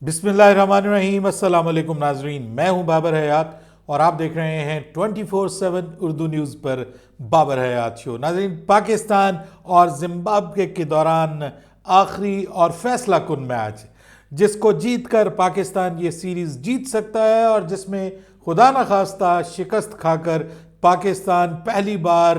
बिस्मिल्लाहिर्रहमानिर्रहीम, अस्सलाम वालेकुम नाजरीन। मैं हूं बाबर हयात और आप देख रहे हैं 24/7 उर्दू न्यूज़ पर बाबर हयात शो। नाजरीन, पाकिस्तान और जिम्बाब्वे के दौरान आखिरी और फैसला कुन मैच जिसको जीत कर पाकिस्तान ये सीरीज़ जीत सकता है और जिसमें खुदा न खास्ता शिकस्त खाकर पाकिस्तान पहली बार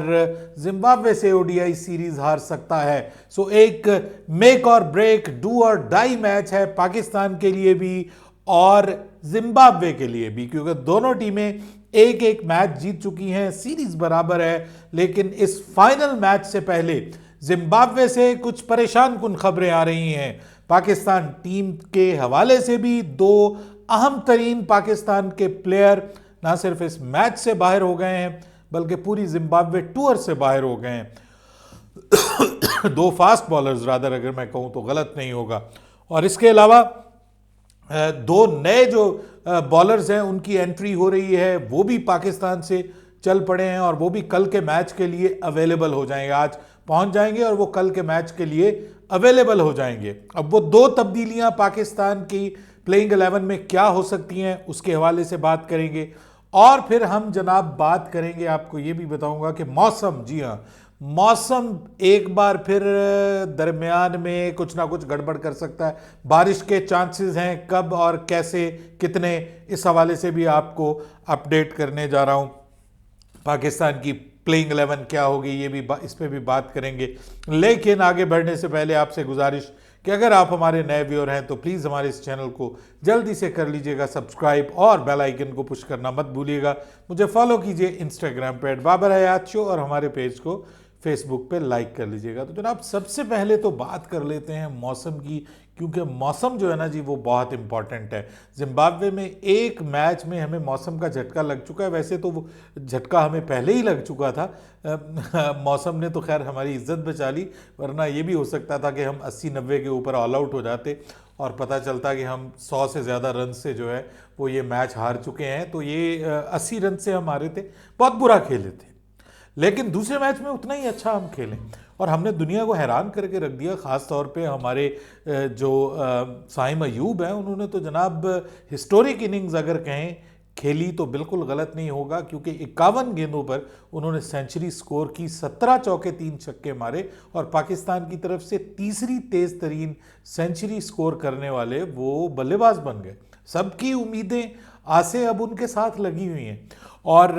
जिम्बाब्वे से ओडीआई सीरीज हार सकता है। सो एक मेक और ब्रेक, डू और डाई मैच है पाकिस्तान के लिए भी और जिम्बाब्वे के लिए भी, क्योंकि दोनों टीमें एक एक मैच जीत चुकी हैं, सीरीज बराबर है। लेकिन इस फाइनल मैच से पहले जिम्बाब्वे से कुछ परेशान कुन खबरें आ रही हैं। पाकिस्तान टीम के हवाले से भी दो अहम तरीन पाकिस्तान के प्लेयर ना सिर्फ इस मैच से बाहर हो गए हैं बल्कि पूरी जिम्बाब्वे टूर से बाहर हो गए हैं। दो फास्ट बॉलर्स रादर, अगर मैं कहूं तो गलत नहीं होगा। और इसके अलावा दो नए जो बॉलर्स हैं उनकी एंट्री हो रही है, वो भी पाकिस्तान से चल पड़े हैं और वो भी कल के मैच के लिए अवेलेबल हो जाएंगे। आज पहुंच जाएंगे और वो कल के मैच के लिए अवेलेबल हो जाएंगे। अब वो दो तब्दीलियां पाकिस्तान की प्लेइंग 11 में क्या हो सकती हैं उसके हवाले से बात करेंगे। और फिर हम जनाब बात करेंगे, आपको ये भी बताऊंगा कि मौसम, जी हाँ, मौसम एक बार फिर दरमियान में कुछ ना कुछ गड़बड़ कर सकता है। बारिश के चांसेस हैं, कब और कैसे कितने, इस हवाले से भी आपको अपडेट करने जा रहा हूं। पाकिस्तान की प्लेइंग 11 क्या होगी ये भी इस पर भी बात करेंगे। लेकिन आगे बढ़ने से पहले आपसे गुजारिश कि अगर आप हमारे नए व्यूअर हैं तो प्लीज़ हमारे इस चैनल को जल्दी से कर लीजिएगा सब्सक्राइब और बेल आइकन को पुश करना मत भूलिएगा। मुझे फॉलो कीजिए इंस्टाग्राम पे @बाबर हयात शो और हमारे पेज को फेसबुक पे लाइक कर लीजिएगा। तो जनाब, सबसे पहले तो बात कर लेते हैं मौसम की, क्योंकि मौसम जो है ना जी वो बहुत इंपॉर्टेंट है। जिम्बाब्वे में एक मैच में हमें मौसम का झटका लग चुका है। वैसे तो वो झटका हमें पहले ही लग चुका था। मौसम ने तो खैर हमारी इज्जत बचा ली, वरना ये भी हो सकता था कि हम 80-90 के ऊपर ऑल आउट हो जाते और पता चलता कि हम 100 से ज़्यादा रन से जो है वो ये मैच हार चुके हैं। तो ये 80 रन से हम हारे थे, बहुत बुरा खेले थे। लेकिन दूसरे मैच में उतना ही अच्छा हम खेलें और हमने दुनिया को हैरान करके रख दिया। ख़ास तौर पे हमारे जो साइम अयूब हैं, उन्होंने तो जनाब हिस्टोरिक इनिंग्स अगर कहें खेली तो बिल्कुल गलत नहीं होगा, क्योंकि 51 गेंदों पर उन्होंने सेंचुरी स्कोर की, 17 चौके 3 छक्के मारे और पाकिस्तान की तरफ से तीसरी तेज तरीन सेंचुरी स्कोर करने वाले वो बल्लेबाज बन गए। सबकी उम्मीदें आसे अब उनके साथ लगी हुई हैं और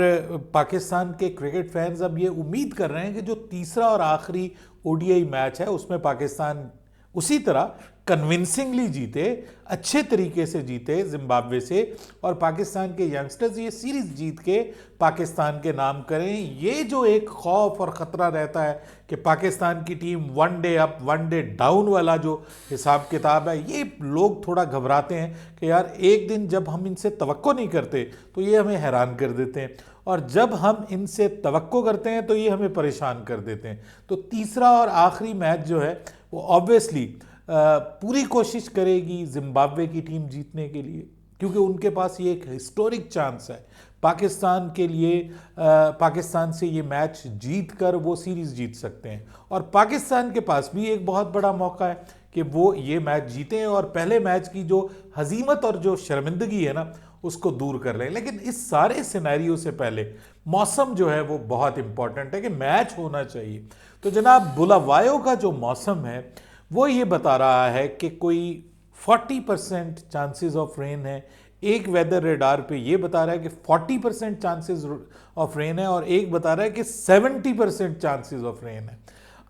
पाकिस्तान के क्रिकेट फैंस अब ये उम्मीद कर रहे हैं कि जो तीसरा और आखिरी ओडीआई मैच है उसमें पाकिस्तान उसी तरह कन्विंसिंगली जीते, अच्छे तरीके से जीते जिम्बाब्वे से, और पाकिस्तान के यंगस्टर्स ये सीरीज जीत के पाकिस्तान के नाम करें। ये जो एक खौफ और ख़तरा रहता है कि पाकिस्तान की team one day up one day down वाला जो हिसाब किताब है, ये लोग थोड़ा घबराते हैं कि यार एक दिन जब हम इनसे तवक्को नहीं करते तो ये हमें हैरान कर देते हैं और जब हम इनसे तवक्को करते हैं तो ये हमें परेशान कर देते हैं। तो तीसरा और आखिरी मैच जो है वो ऑब्वियसली पूरी कोशिश करेगी जिम्बाब्वे की टीम जीतने के लिए, क्योंकि उनके पास ये एक हिस्टोरिक चांस है पाकिस्तान के लिए। पाकिस्तान से ये मैच जीत कर वो सीरीज़ जीत सकते हैं और पाकिस्तान के पास भी एक बहुत बड़ा मौका है कि वो ये मैच जीतें और पहले मैच की जो हजीमत और जो शर्मिंदगी है ना उसको दूर कर लें। लेकिन इस सारे सिनेरियो से पहले मौसम जो है वो बहुत इंपॉर्टेंट है कि मैच होना चाहिए। तो जनाब, बुलावायो का जो मौसम है वो ये बता रहा है कि कोई 40% चांसेस ऑफ रेन है। एक वेदर रेडार पे ये बता रहा है कि 40% चांसेस ऑफ रेन है और एक बता रहा है कि 70% चांसेस ऑफ रेन है।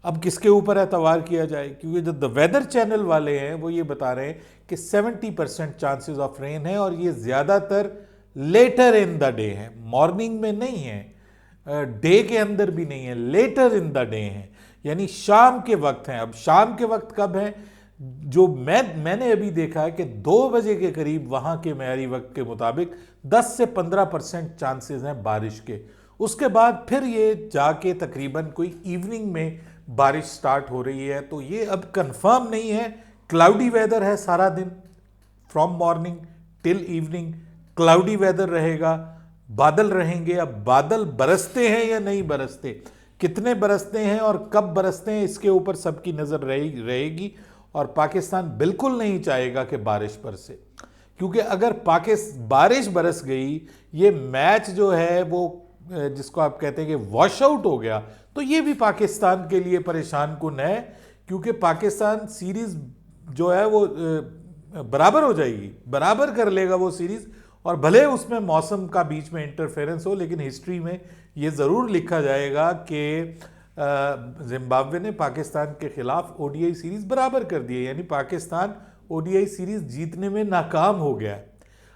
अब किसके ऊपर एतवार किया जाए, क्योंकि जो द वेदर चैनल वाले हैं वो ये बता रहे हैं कि 70% चांसेस ऑफ रेन है और ये ज़्यादातर लेटर इन द डे है, मॉर्निंग में नहीं है, डे के अंदर भी नहीं है, लेटर इन द डे है, यानी शाम के वक्त हैं। अब शाम के वक्त कब है, जो मैंने अभी देखा है कि 2 बजे के करीब वहां के मेयारी वक्त के मुताबिक 10 से 15% चांसेस हैं बारिश के। उसके बाद फिर ये जाके तकरीबन कोई इवनिंग में बारिश स्टार्ट हो रही है। तो ये अब कंफर्म नहीं है। क्लाउडी वेदर है सारा दिन, from morning till evening cloudy weather रहेगा, बादल रहेंगे। अब बादल बरसते हैं या नहीं बरसते, कितने बरसते हैं और कब बरसते हैं, इसके ऊपर सबकी नज़र रहेगी। और पाकिस्तान बिल्कुल नहीं चाहेगा कि बारिश बरसे, क्योंकि अगर बारिश बरस गई, ये मैच जो है वो जिसको आप कहते हैं कि वॉश आउट हो गया, तो ये भी पाकिस्तान के लिए परेशान कुन है, क्योंकि पाकिस्तान सीरीज जो है वो बराबर हो जाएगी, बराबर कर लेगा वो सीरीज। और भले उसमें मौसम का बीच में इंटरफेरेंस हो, लेकिन हिस्ट्री में ये ज़रूर लिखा जाएगा कि जिम्बाब्वे ने पाकिस्तान के खिलाफ ओडीआई सीरीज बराबर कर दी है, यानी पाकिस्तान ओडीआई सीरीज जीतने में नाकाम हो गया है।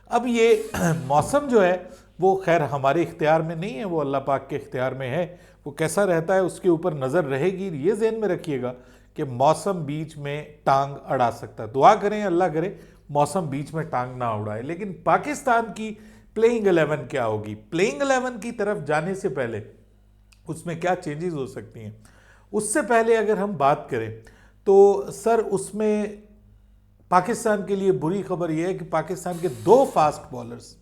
अब ये मौसम जो है वो खैर हमारे इख्तियार में नहीं है, वो अल्लाह पाक के इख्तियार में है, वो कैसा रहता है उसके ऊपर नज़र रहेगी। ये ज़हन में रखिएगा कि मौसम बीच में टांग अड़ा सकता है। दुआ करें, अल्लाह करे मौसम बीच में टांग ना उड़ाए। लेकिन पाकिस्तान की प्लेइंग 11 क्या होगी, प्लेइंग 11 की तरफ जाने से पहले उसमें क्या चेंजेस हो सकती हैं, उससे पहले अगर हम बात करें तो सर उसमें पाकिस्तान के लिए बुरी खबर यह है कि पाकिस्तान के 2 फास्ट बॉलर्स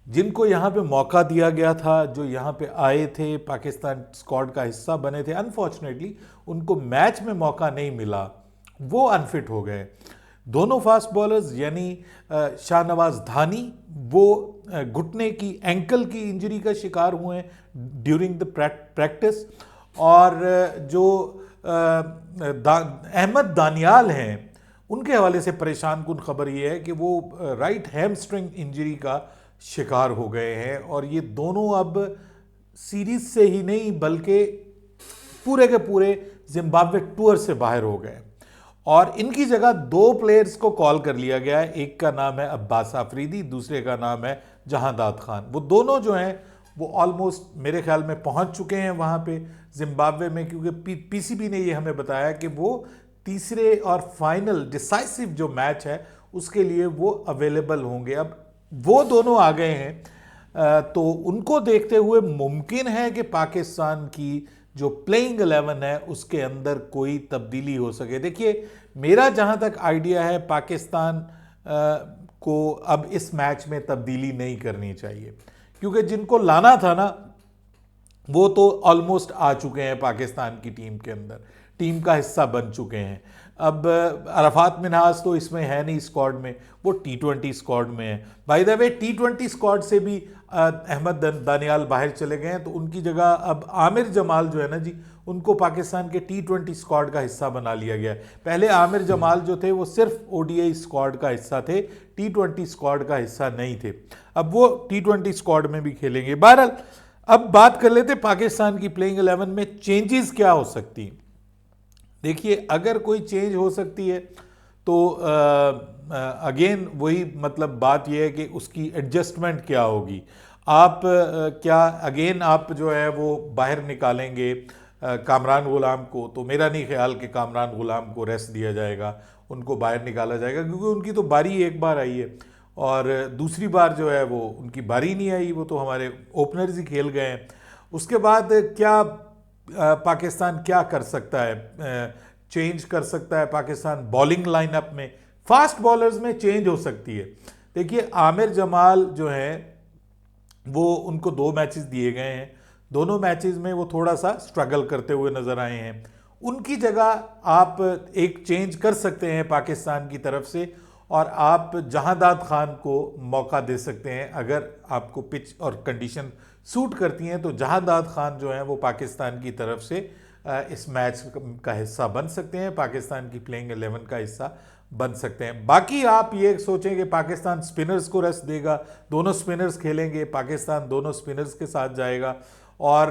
जिनको यहाँ पे मौका दिया गया था, जो यहाँ पे आए थे, पाकिस्तान स्क्वाड का हिस्सा बने थे, अनफॉर्चुनेटली उनको मैच में मौका नहीं मिला, वो अनफिट हो गए। दोनों फास्ट बॉलर्स यानी शाहनवाज धानी वो घुटने की एंकल की इंजरी का शिकार हुए हैं ड्यूरिंग द प्रैक्टिस, और जो अहमद दानियाल हैं उनके हवाले से परेशान कुन खबर ये है कि वो राइट हैमस्ट्रिंग इंजरी का शिकार हो गए हैं, और ये दोनों अब सीरीज से ही नहीं बल्कि पूरे के पूरे जिम्बाब्वे टूर से बाहर हो गए। और इनकी जगह 2 प्लेयर्स को कॉल कर लिया गया है, एक का नाम है अब्बास आफरीदी, दूसरे का नाम है जहांदाद खान। वो दोनों जो हैं वो ऑलमोस्ट मेरे ख्याल में पहुंच चुके हैं वहां पे जिम्बाब्वे में, क्योंकि पीसीबी ने ये हमें बताया कि वो तीसरे और फाइनल डिसाइसिव जो मैच है उसके लिए वो अवेलेबल होंगे। अब वो दोनों आ गए हैं तो उनको देखते हुए मुमकिन है कि पाकिस्तान की जो प्लेइंग 11 है उसके अंदर कोई तब्दीली हो सके। देखिए, मेरा जहां तक आइडिया है पाकिस्तान को अब इस मैच में तब्दीली नहीं करनी चाहिए, क्योंकि जिनको लाना था ना वो तो ऑलमोस्ट आ चुके हैं पाकिस्तान की टीम के अंदर, टीम का हिस्सा बन चुके हैं। अब अरफात मिन्हाज तो इसमें है नहीं स्क्वाड में, वो T20 स्क्वाड में है। By the way T20 squad से भी अहमद दानियाल बाहर चले गए हैं, तो उनकी जगह अब आमिर जमाल जो है ना जी, उनको पाकिस्तान के T20 स्क्वाड का हिस्सा बना लिया गया। पहले आमिर जमाल जो थे वो सिर्फ ओडीआई स्क्वाड का हिस्सा थे, T20 स्क्वाड का हिस्सा नहीं थे। अब वो T20 स्क्वाड में भी खेलेंगे। बहरहाल अब बात कर लेते पाकिस्तान की प्लेइंग 11 में चेंजेस क्या हो सकती हैं। देखिए, अगर कोई चेंज हो सकती है तो अगेन वही मतलब बात यह है कि उसकी एडजस्टमेंट क्या होगी। आप क्या अगेन आप जो है वो बाहर निकालेंगे कामरान गुलाम को, तो मेरा नहीं ख्याल कि कामरान गुलाम को रेस्ट दिया जाएगा, उनको बाहर निकाला जाएगा, क्योंकि उनकी तो बारी एक बार आई है और दूसरी बार जो है वो उनकी बारी नहीं आई, वो तो हमारे ओपनर्स ही खेल गए हैं। उसके बाद क्या पाकिस्तान क्या कर सकता है, चेंज कर सकता है पाकिस्तान बॉलिंग लाइनअप में, फास्ट बॉलर्स में चेंज हो सकती है। देखिए, आमिर जमाल जो है वो उनको 2 मैचेस दिए गए हैं, दोनों मैचेस में वो थोड़ा सा स्ट्रगल करते हुए नजर आए हैं। उनकी जगह आप एक चेंज कर सकते हैं पाकिस्तान की तरफ से, और आप जहांदाद खान को मौका दे सकते हैं। अगर आपको पिच और कंडीशन सूट करती हैं तो जहांदाद खान जो हैं वो पाकिस्तान की तरफ से इस मैच का हिस्सा बन सकते हैं, पाकिस्तान की प्लेइंग 11 का हिस्सा बन सकते हैं। बाकी आप ये सोचें कि पाकिस्तान स्पिनर्स को रेस्ट देगा, दोनों स्पिनर्स खेलेंगे, पाकिस्तान दोनों स्पिनर्स के साथ जाएगा। और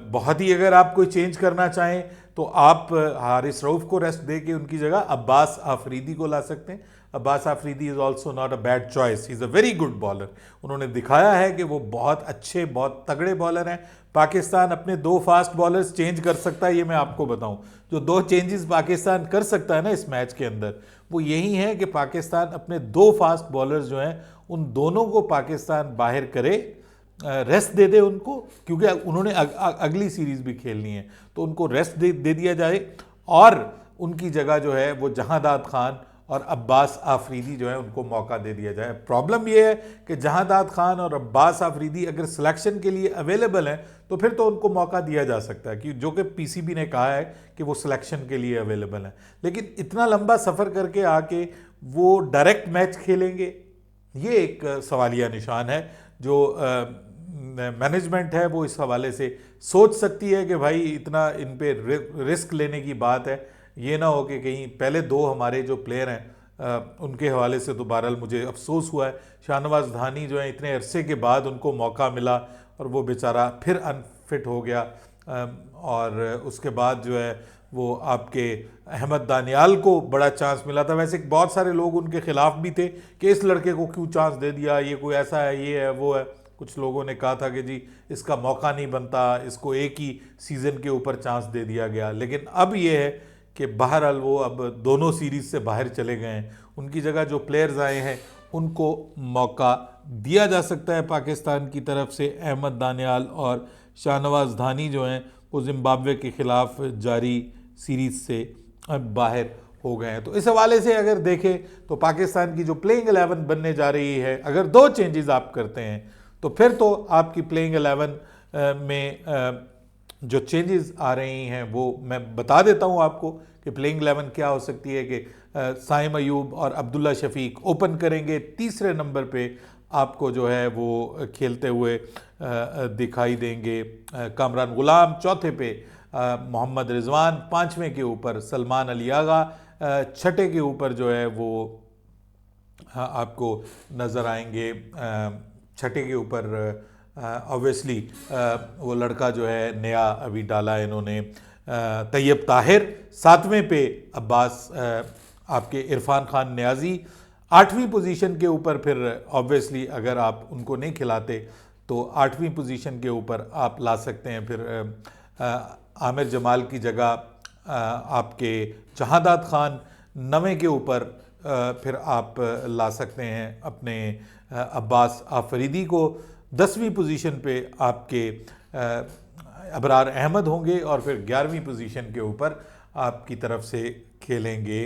बहुत ही अगर आप कोई चेंज करना चाहें तो आप हारिस रऊफ को रेस्ट दे के उनकी जगह अब्बास आफरीदी को ला सकते हैं। Abbas Afridi is also not a bad choice, he is a very good bowler. उन्होंने दिखाया है कि वो बहुत अच्छे, बहुत तगड़े बॉलर हैं। पाकिस्तान अपने 2 फास्ट बॉलर्स चेंज कर सकता है, ये मैं आपको बताऊं। जो 2 चेंजेस पाकिस्तान कर सकता है ना इस मैच के अंदर, वो यही है कि पाकिस्तान अपने 2 फास्ट बॉलर्स जो हैं उन दोनों को पाकिस्तान बाहर करे, रेस्ट दे दे उनको, क्योंकि उन्होंने अगली सीरीज भी खेलनी है, तो उनको रेस्ट दे दिया जाए। और उनकी जगह जो है वो जहांदाद खान और अब्बास आफरीदी जो है उनको मौका दे दिया जाए। प्रॉब्लम ये है कि जहांदाद खान और अब्बास आफरीदी अगर सिलेक्शन के लिए अवेलेबल हैं तो फिर तो उनको मौका दिया जा सकता है, कि जो कि पीसीबी ने कहा है कि वो सिलेक्शन के लिए अवेलेबल हैं। लेकिन इतना लंबा सफ़र करके आके वो डायरेक्ट मैच खेलेंगे, ये एक सवालिया निशान है जो मैनेजमेंट है वो इस हवाले से सोच सकती है कि भाई इतना इन पे रिस्क लेने की बात है। ये ना हो कि कहीं पहले दो हमारे जो प्लेयर हैं उनके हवाले से तो बहरहाल मुझे अफसोस हुआ है। शाहनवाज धानी जो है इतने अरसे के बाद उनको मौका मिला और वो बेचारा फिर अनफिट हो गया, और उसके बाद जो है वो आपके अहमद दानियाल को बड़ा चांस मिला था। वैसे बहुत सारे लोग उनके खिलाफ भी थे कि इस लड़के को क्यों चांस दे दिया, ये कोई ऐसा है, ये है, वो है। कुछ लोगों ने कहा था कि जी इसका मौका नहीं बनता, इसको एक ही सीज़न के ऊपर चांस दे दिया गया। लेकिन अब ये है कि बहरहाल वो अब दोनों सीरीज़ से बाहर चले गए हैं, उनकी जगह जो प्लेयर्स आए हैं उनको मौका दिया जा सकता है पाकिस्तान की तरफ से। अहमद दानियाल और शाहनवाज धानी जो हैं वो जिम्बाब्वे के ख़िलाफ़ जारी सीरीज़ से अब बाहर हो गए हैं। तो इस हवाले से अगर देखें तो पाकिस्तान की जो प्लेइंग 11 बनने जा रही है, अगर दो चेंजेस आप करते हैं तो फिर तो आपकी प्लेइंग 11 में जो चेंजेस आ रही हैं वो मैं बता देता हूं आपको कि प्लेइंग 11 क्या हो सकती है। कि साइम अयूब और अब्दुल्ला शफीक ओपन करेंगे, तीसरे नंबर पे आपको जो है वो खेलते हुए दिखाई देंगे कामरान गुलाम, चौथे पे मोहम्मद रिजवान, पाँचवें के ऊपर सलमान अली आगा, छठे के ऊपर जो है वो आपको नज़र आएंगे, छठे के ऊपर ऑब्वियसली वो लड़का जो है नया अभी डाला इन्होंने तैयब ताहिर, सातवें पे अब्बास आपके इरफान खान न्याजी, आठवीं पोजीशन के ऊपर फिर ऑब्वियसली अगर आप उनको नहीं खिलाते तो आठवीं पोजीशन के ऊपर आप ला सकते हैं फिर आमिर जमाल की जगह आपके जहांदाद खान, नवें के ऊपर फिर आप ला सकते हैं अपने अब्बास आफरीदी को, 10वीं पोजीशन पे आपके अबरार अहमद होंगे और फिर 11वीं पोजीशन के ऊपर आपकी तरफ से खेलेंगे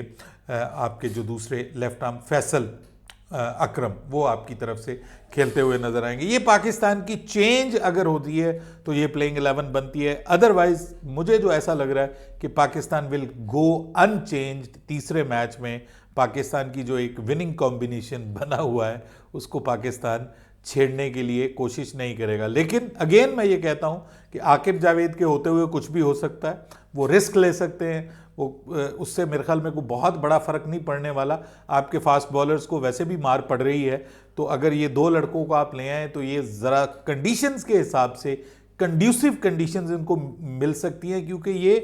आपके जो दूसरे लेफ्ट आर्म फैसल अकरम, वो आपकी तरफ से खेलते हुए नजर आएंगे। ये पाकिस्तान की चेंज अगर होती है तो ये प्लेइंग 11 बनती है। अदरवाइज मुझे जो ऐसा लग रहा है कि पाकिस्तान विल गो अनचेंज्ड। तीसरे मैच में पाकिस्तान की जो एक विनिंग कॉम्बिनेशन बना हुआ है उसको पाकिस्तान छेड़ने के लिए कोशिश नहीं करेगा। लेकिन अगेन मैं ये कहता हूँ कि आकिब जावेद के होते हुए कुछ भी हो सकता है, वो रिस्क ले सकते हैं, वो उससे मेरे ख्याल में कोई बहुत बड़ा फ़र्क नहीं पड़ने वाला। आपके फास्ट बॉलर्स को वैसे भी मार पड़ रही है, तो अगर ये दो लड़कों को आप ले आएँ तो ये ज़रा कंडीशंस के हिसाब से कंड्यूसिव कंडीशंस इनको मिल सकती हैं, क्योंकि ये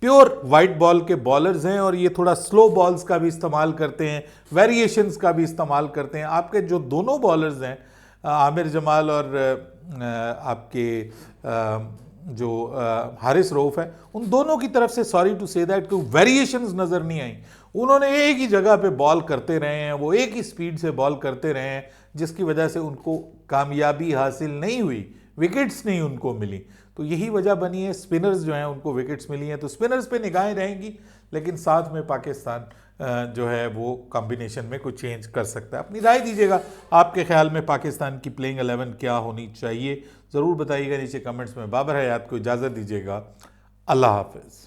प्योर वाइट बॉल के बॉलर्स हैं और ये थोड़ा स्लो बॉल्स का भी इस्तेमाल करते हैं, वेरिएशंस का भी इस्तेमाल करते हैं। आपके जो दोनों बॉलर्स हैं आमिर जमाल और आपके जो हारिस रऊफ है, उन दोनों की तरफ से सॉरी टू से दैट कोई वेरिएशंस नज़र नहीं आई। उन्होंने एक ही जगह पे बॉल करते रहे हैं, वो एक ही स्पीड से बॉल करते रहे हैं, जिसकी वजह से उनको कामयाबी हासिल नहीं हुई, विकेट्स नहीं उनको मिली। तो यही वजह बनी है, स्पिनर्स जो हैं उनको विकेट्स मिली हैं, तो स्पिनर्स पे निगाहें रहेंगी। लेकिन साथ में पाकिस्तान जो है वो कॉम्बिनेशन में कुछ चेंज कर सकता है। अपनी राय दीजिएगा, आपके ख्याल में पाकिस्तान की प्लेइंग 11 क्या होनी चाहिए, ज़रूर बताइएगा नीचे कमेंट्स में। बाबर हयात को इजाज़त दीजिएगा, अल्लाह हाफिज़।